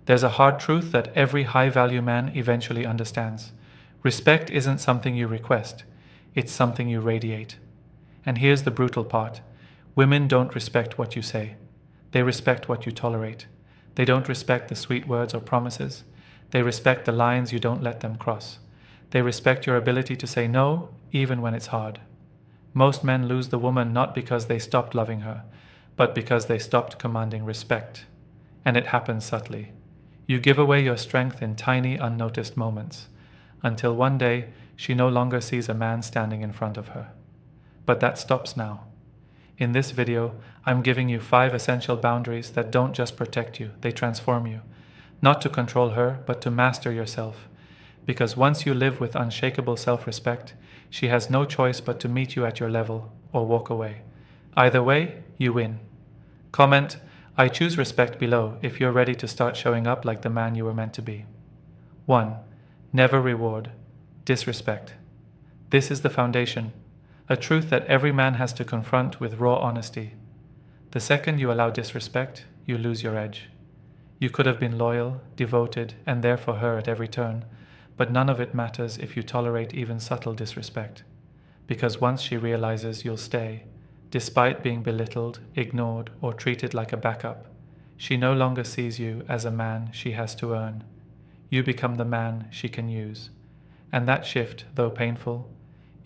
There's a hard truth that every high-value man eventually understands. Respect isn't something you request, it's something you radiate. And here's the brutal part. Women don't respect what you say. They respect what you tolerate. They don't respect the sweet words or promises. They respect the lines you don't let them cross. They respect your ability to say no, even when it's hard. Most men lose the woman not because they stopped loving her, but because they stopped commanding respect. And it happens subtly. You give away your strength in tiny, unnoticed moments, until one day she no longer sees a man standing in front of her. But that stops now. In this video, I'm giving you 5 essential boundaries that don't just protect you, they transform you. Not to control her, but to master yourself. Because once you live with unshakable self-respect, she has no choice but to meet you at your level or walk away. Either way, you win. Comment, "I choose respect" below if you're ready to start showing up like the man you were meant to be. 1. Never reward disrespect. This is the foundation, a truth that every man has to confront with raw honesty. The second you allow disrespect, you lose your edge. You could have been loyal, devoted, and there for her at every turn, but none of it matters if you tolerate even subtle disrespect. Because once she realizes you'll stay, despite being belittled, ignored, or treated like a backup, she no longer sees you as a man she has to earn. You become the man she can use. And that shift, though painful,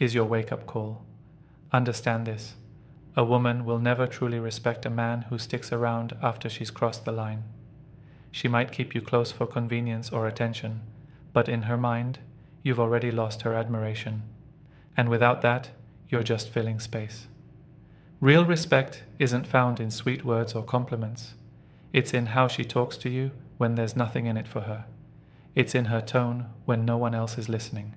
is your wake-up call. Understand this. A woman will never truly respect a man who sticks around after she's crossed the line. She might keep you close for convenience or attention, but in her mind, you've already lost her admiration. And without that, you're just filling space. Real respect isn't found in sweet words or compliments. It's in how she talks to you when there's nothing in it for her. It's in her tone when no one else is listening.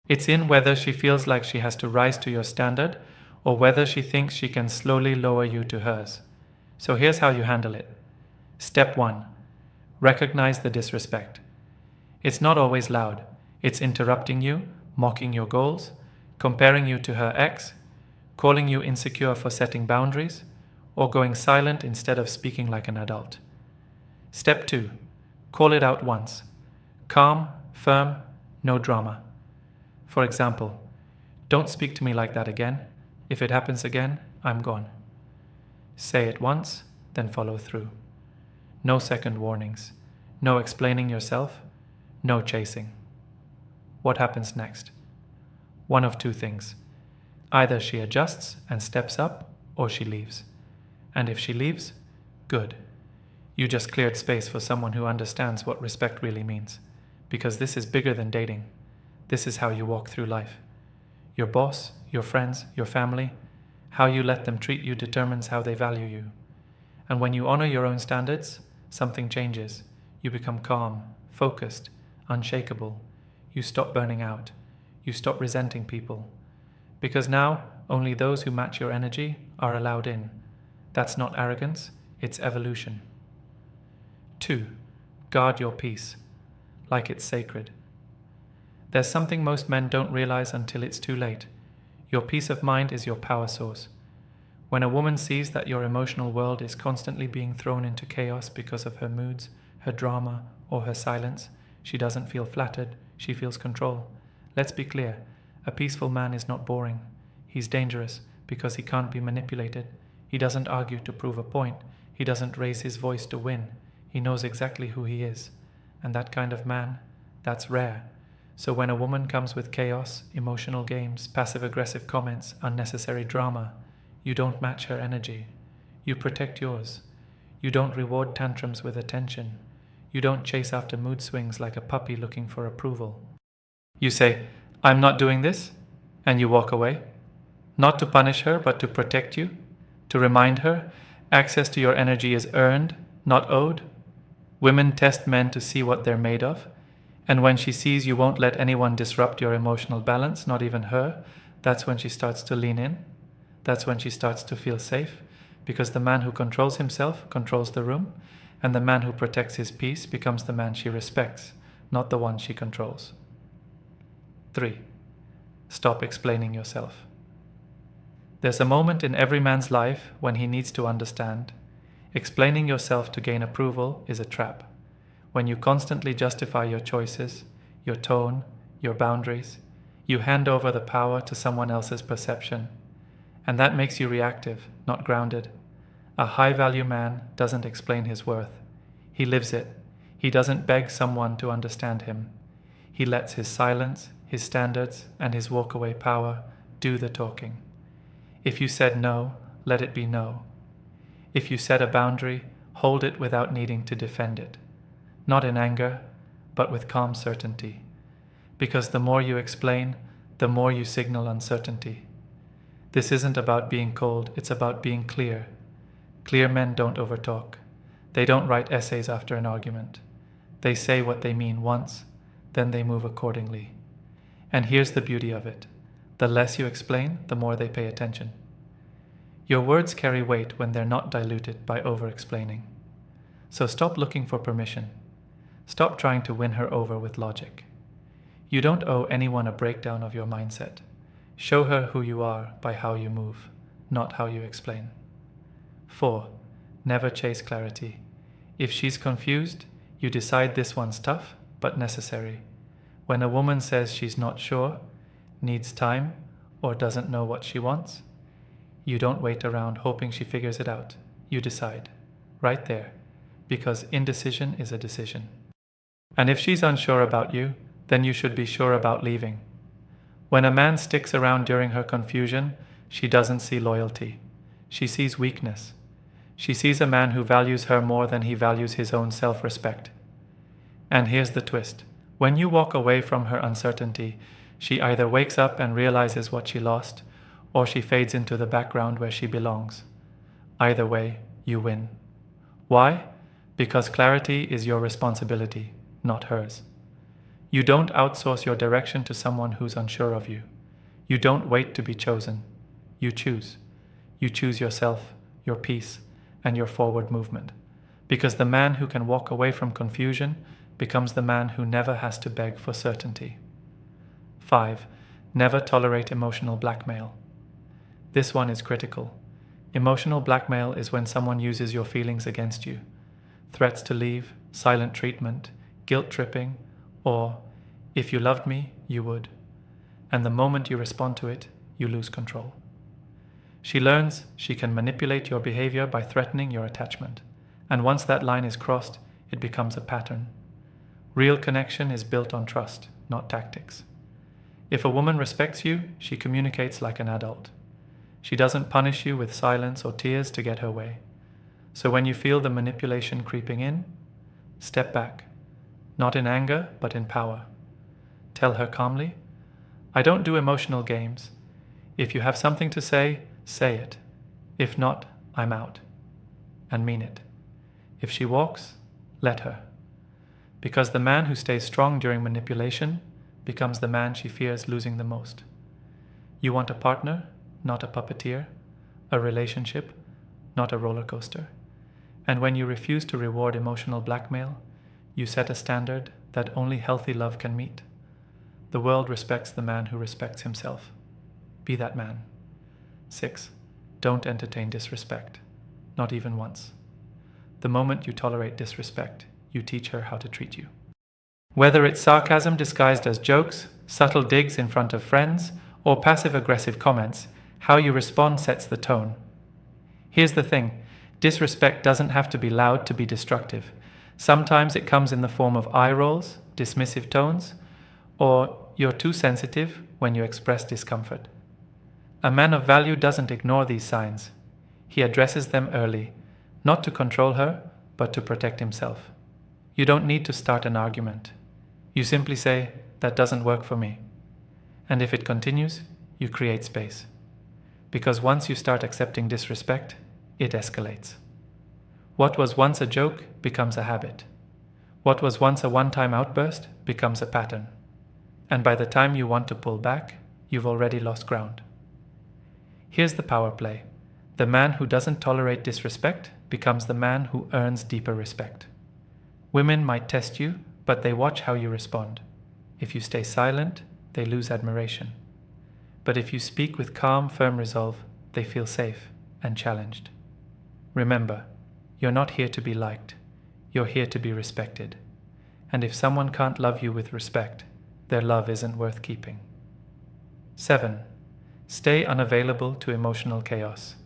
It's in whether she feels like she has to rise to your standard or whether she thinks she can slowly lower you to hers. So here's how you handle it. Step 1. Recognize the disrespect. It's not always loud. It's interrupting you, mocking your goals, comparing you to her ex, calling you insecure for setting boundaries, or going silent instead of speaking like an adult. Step 2. Call it out once. Calm, firm, no drama. For example, "Don't speak to me like that again. If it happens again, I'm gone." Say it once, then follow through. No second warnings. No explaining yourself. No chasing. What happens next? One of two things. Either she adjusts and steps up, or she leaves. And if she leaves, good. You just cleared space for someone who understands what respect really means. Because this is bigger than dating. This is how you walk through life. Your boss, your friends, your family, how you let them treat you determines how they value you. And when you honor your own standards, something changes. You become calm, focused, unshakable. You stop burning out. You stop resenting people. Because now, only those who match your energy are allowed in. That's not arrogance, it's evolution. 2. Guard your peace, like it's sacred. There's something most men don't realize until it's too late. Your peace of mind is your power source. When a woman sees that your emotional world is constantly being thrown into chaos because of her moods, her drama, or her silence, she doesn't feel flattered, she feels control. Let's be clear, a peaceful man is not boring. He's dangerous because he can't be manipulated. He doesn't argue to prove a point. He doesn't raise his voice to win. He knows exactly who he is. And that kind of man, that's rare. So when a woman comes with chaos, emotional games, passive-aggressive comments, unnecessary drama, you don't match her energy. You protect yours. You don't reward tantrums with attention. You don't chase after mood swings like a puppy looking for approval. You say, "I'm not doing this," and you walk away. Not to punish her, but to protect you. To remind her, access to your energy is earned, not owed. Women test men to see what they're made of. And when she sees you won't let anyone disrupt your emotional balance, not even her, that's when she starts to lean in. That's when she starts to feel safe, because the man who controls himself controls the room, and the man who protects his peace becomes the man she respects, not the one she controls. 3. Stop explaining yourself. There's a moment in every man's life when he needs to understand. Explaining yourself to gain approval is a trap. When you constantly justify your choices, your tone, your boundaries, you hand over the power to someone else's perception. And that makes you reactive, not grounded. A high-value man doesn't explain his worth. He lives it. He doesn't beg someone to understand him. He lets his silence, his standards, and his walk-away power do the talking. If you said no, let it be no. If you set a boundary, hold it without needing to defend it. Not in anger, but with calm certainty. Because the more you explain, the more you signal uncertainty. This isn't about being cold, it's about being clear. Clear men don't overtalk. They don't write essays after an argument. They say what they mean once, then they move accordingly. And here's the beauty of it. The less you explain, the more they pay attention. Your words carry weight when they're not diluted by over-explaining. So stop looking for permission. Stop trying to win her over with logic. You don't owe anyone a breakdown of your mindset. Show her who you are by how you move, not how you explain. 4. Never chase clarity. If she's confused, you decide this one's tough, but necessary. When a woman says she's not sure, needs time, or doesn't know what she wants, you don't wait around hoping she figures it out. You decide, right there, because indecision is a decision. And if she's unsure about you, then you should be sure about leaving. When a man sticks around during her confusion, she doesn't see loyalty. She sees weakness. She sees a man who values her more than he values his own self-respect. And here's the twist. When you walk away from her uncertainty, she either wakes up and realizes what she lost, or she fades into the background where she belongs. Either way, you win. Why? Because clarity is your responsibility, not hers. You don't outsource your direction to someone who's unsure of you. You don't wait to be chosen. You choose. You choose yourself, your peace, and your forward movement. Because the man who can walk away from confusion becomes the man who never has to beg for certainty. 5. Never tolerate emotional blackmail. This one is critical. Emotional blackmail is when someone uses your feelings against you. Threats to leave, silent treatment, guilt-tripping, or, if you loved me, you would. And the moment you respond to it, you lose control. She learns she can manipulate your behavior by threatening your attachment. And once that line is crossed, it becomes a pattern. Real connection is built on trust, not tactics. If a woman respects you, she communicates like an adult. She doesn't punish you with silence or tears to get her way. So when you feel the manipulation creeping in, step back. Not in anger, but in power. Tell her calmly, I don't do emotional games. If you have something to say it. If not, I'm out. And mean it. If she walks, let her. Because the man who stays strong during manipulation becomes the man she fears losing the most. You want a partner, not a puppeteer, a relationship, not a roller coaster. And when you refuse to reward emotional blackmail, you set a standard that only healthy love can meet. The world respects the man who respects himself. Be that man. 6. Don't entertain disrespect, not even once. The moment you tolerate disrespect, you teach her how to treat you. Whether it's sarcasm disguised as jokes, subtle digs in front of friends, or passive-aggressive comments, how you respond sets the tone. Here's the thing, disrespect doesn't have to be loud to be destructive. Sometimes it comes in the form of eye rolls, dismissive tones, or you're too sensitive when you express discomfort. A man of value doesn't ignore these signs. He addresses them early, not to control her, but to protect himself. You don't need to start an argument. You simply say, that doesn't work for me. And if it continues, you create space. Because once you start accepting disrespect, it escalates. What was once a joke becomes a habit. What was once a one-time outburst becomes a pattern. And by the time you want to pull back, you've already lost ground. Here's the power play. The man who doesn't tolerate disrespect becomes the man who earns deeper respect. Women might test you, but they watch how you respond. If you stay silent, they lose admiration. But if you speak with calm, firm resolve, they feel safe and challenged. Remember, you're not here to be liked. You're here to be respected. And if someone can't love you with respect, their love isn't worth keeping. 7. Stay unavailable to emotional chaos.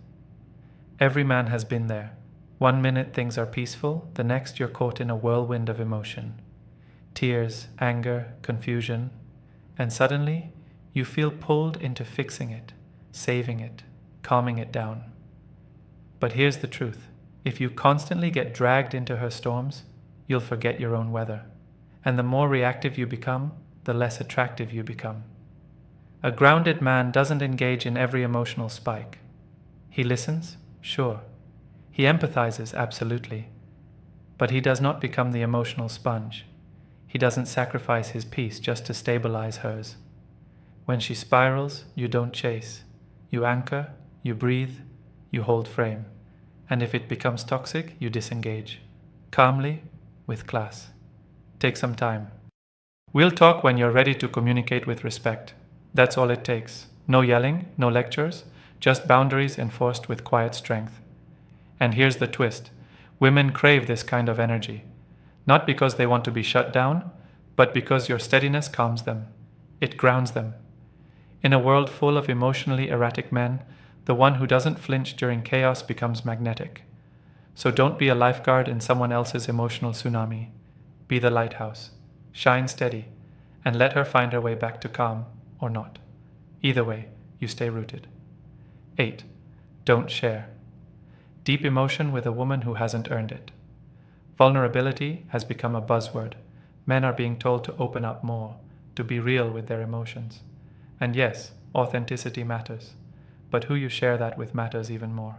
Every man has been there. One minute things are peaceful, the next you're caught in a whirlwind of emotion. Tears, anger, confusion, and suddenly you feel pulled into fixing it, saving it, calming it down. But here's the truth. If you constantly get dragged into her storms, you'll forget your own weather. And the more reactive you become, the less attractive you become. A grounded man doesn't engage in every emotional spike. He listens, sure. He empathizes, absolutely. But he does not become the emotional sponge. He doesn't sacrifice his peace just to stabilize hers. When she spirals, you don't chase. You anchor, you breathe, you hold frame. And if it becomes toxic, you disengage. Calmly, with class. Take some time. We'll talk when you're ready to communicate with respect. That's all it takes. No yelling, no lectures, just boundaries enforced with quiet strength. And here's the twist. Women crave this kind of energy. Not because they want to be shut down, but because your steadiness calms them. It grounds them. In a world full of emotionally erratic men, the one who doesn't flinch during chaos becomes magnetic. So don't be a lifeguard in someone else's emotional tsunami. Be the lighthouse. Shine steady, and let her find her way back to calm, or not. Either way, you stay rooted. 8. Don't share. Deep emotion with a woman who hasn't earned it. Vulnerability has become a buzzword. Men are being told to open up more, to be real with their emotions. And yes, authenticity matters, but who you share that with matters even more.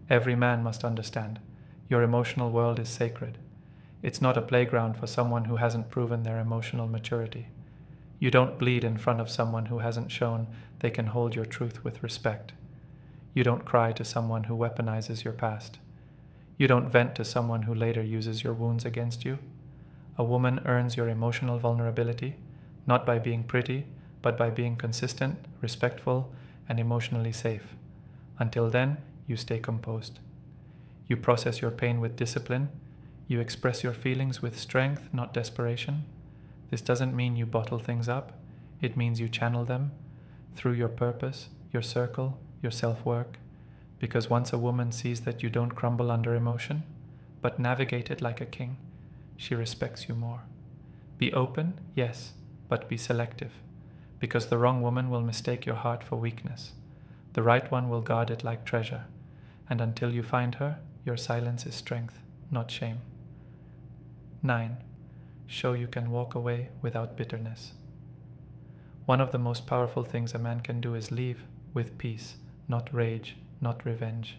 Every man must understand, your emotional world is sacred. It's not a playground for someone who hasn't proven their emotional maturity. You don't bleed in front of someone who hasn't shown they can hold your truth with respect. You don't cry to someone who weaponizes your past. You don't vent to someone who later uses your wounds against you. A woman earns your emotional vulnerability, not by being pretty, but by being consistent, respectful, and emotionally safe. Until then, you stay composed. You process your pain with discipline. You express your feelings with strength, not desperation. This doesn't mean you bottle things up. It means you channel them through your purpose, your circle, your self-work. Because once a woman sees that you don't crumble under emotion, but navigate it like a king, she respects you more. Be open, yes, but be selective. Because the wrong woman will mistake your heart for weakness. The right one will guard it like treasure. And until you find her, your silence is strength, not shame. 9. Show you can walk away without bitterness. One of the most powerful things a man can do is leave with peace, not rage, not revenge.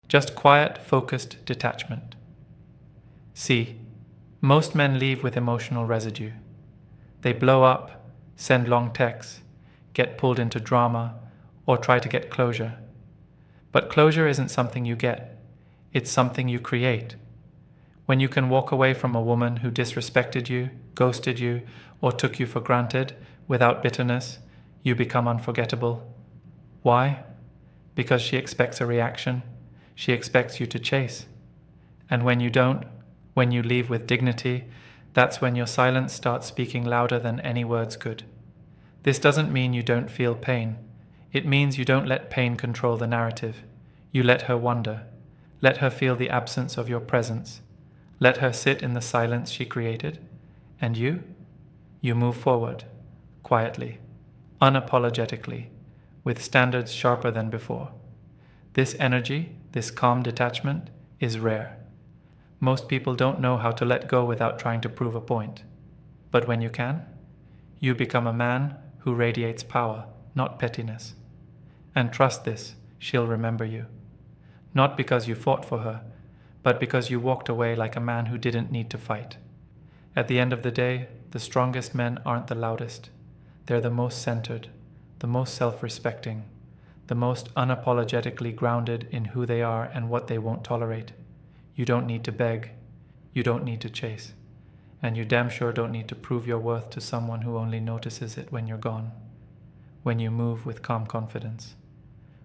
Just quiet, focused detachment. See, most men leave with emotional residue. They blow up, send long texts, get pulled into drama, or try to get closure. But closure isn't something you get. It's something you create. When you can walk away from a woman who disrespected you, ghosted you, or took you for granted without bitterness, you become unforgettable. Why? Because she expects a reaction. She expects you to chase. And when you don't, when you leave with dignity, that's when your silence starts speaking louder than any words could. This doesn't mean you don't feel pain. It means you don't let pain control the narrative. You let her wander. Let her feel the absence of your presence. Let her sit in the silence she created. And you? You move forward, quietly, unapologetically, with standards sharper than before. This energy, this calm detachment, is rare. Most people don't know how to let go without trying to prove a point. But when you can, you become a man who radiates power, not pettiness. And trust this, she'll remember you. Not because you fought for her, but because you walked away like a man who didn't need to fight. At the end of the day, the strongest men aren't the loudest. They're the most centered, the most self-respecting, the most unapologetically grounded in who they are and what they won't tolerate. You don't need to beg. You don't need to chase. And you damn sure don't need to prove your worth to someone who only notices it when you're gone. When you move with calm confidence.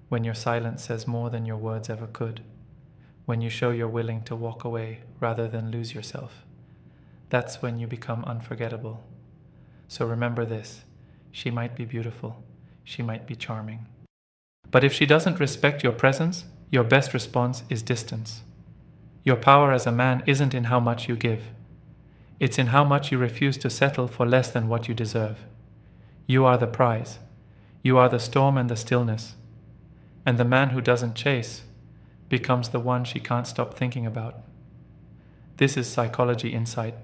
When your silence says more than your words ever could. When you show you're willing to walk away rather than lose yourself. that's when you become unforgettable. So remember this: she might be beautiful, she might be charming. But if she doesn't respect your presence, your best response is distance. Your power as a man isn't in how much you give. It's in how much you refuse to settle for less than what you deserve. You are the prize. You are the storm and the stillness. And the man who doesn't chase becomes the one she can't stop thinking about. This is psychology insight,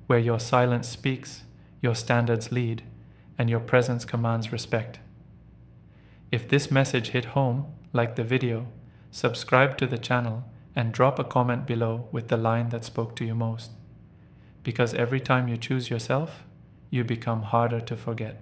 where your silence speaks, your standards lead, and your presence commands respect. If this message hit home, like the video, subscribe to the channel and drop a comment below with the line that spoke to you most. Because every time you choose yourself, you become harder to forget.